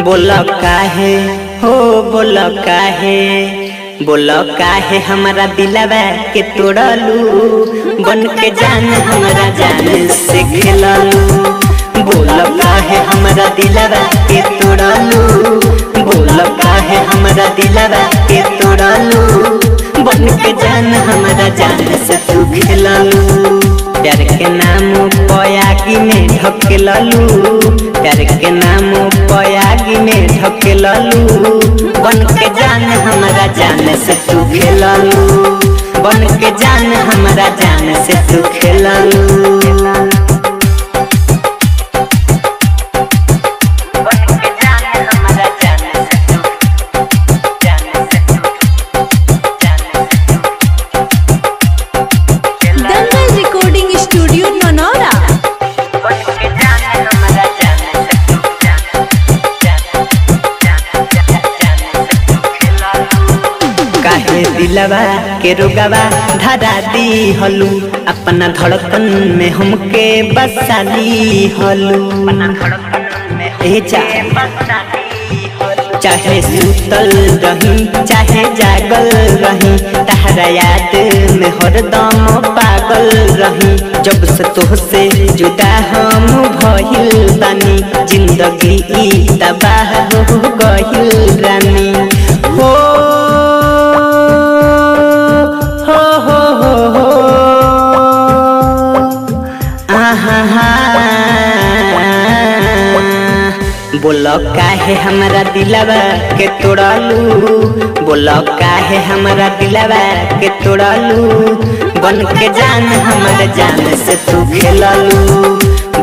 बोला काहे हो बोला काहे बोला काहे हमारा दिलवा के तोड़लू बन के जान हमारा जान से खेललू। बोला काहे हमारा दिलवा के तोड़लू बोला काहे हमारा दिलवा के तोड़लू बन के जान हमारा जान से तू खेललू। प्यार के नाम पयागी में ढकेललू प्यार के नाम पयागी में ढकेललू बन के जान हमारा जान से तू खेललू बन के जान हमारा जान से तू खेललू। दिलवा के रोगवा धरा दी हलू अपना धड़कन में हमके बसाली हलू। चाहे सुतल रही चाहे जागल रही तहरा याद में हरदम पागल रही। जब से तोहसे जुदा हम भइल बानी जिंदगी तबाह हो गइल रानी। हो बोला काहे हमारा दिलवा के तोड़लू बोला काहे हमारा दिलवा के तोड़लू बन के जान हमारा जान से तू खेललू।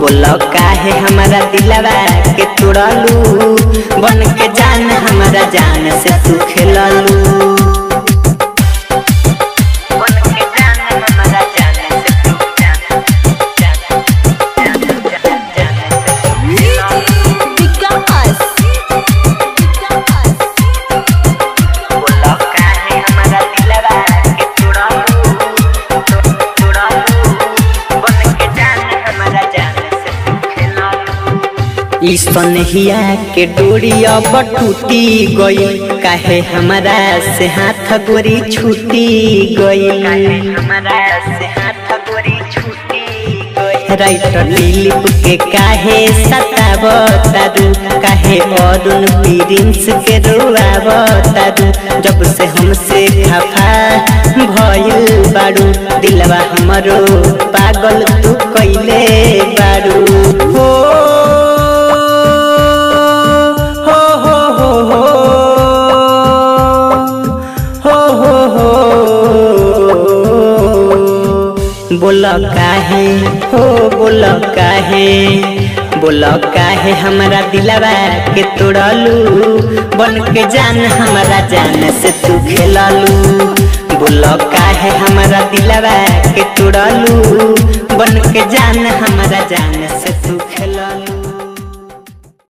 बोला काहे हमारा दिलवा के तोड़लू बन के जान हमारा जान से तू खेललू। सनहिया के डोरी अब टूटी गई काहे हमारा से हाथ गोरी छूटी गई राइटर दिलीप के काहे सतावतारू काहे अरुण प्रिंस के रोआवतारू। जब से हमसे खफा भइल बारू दिलवा हमरो पागल तू कइले बारू। हो बोला काहे हो बोला काहे हमारा दिलवा के तोड़लू बन के जान हमारा जान से तू खेललू। बोला काहे हमारा दिलवा के तोड़लू बन के जान हमारा जान से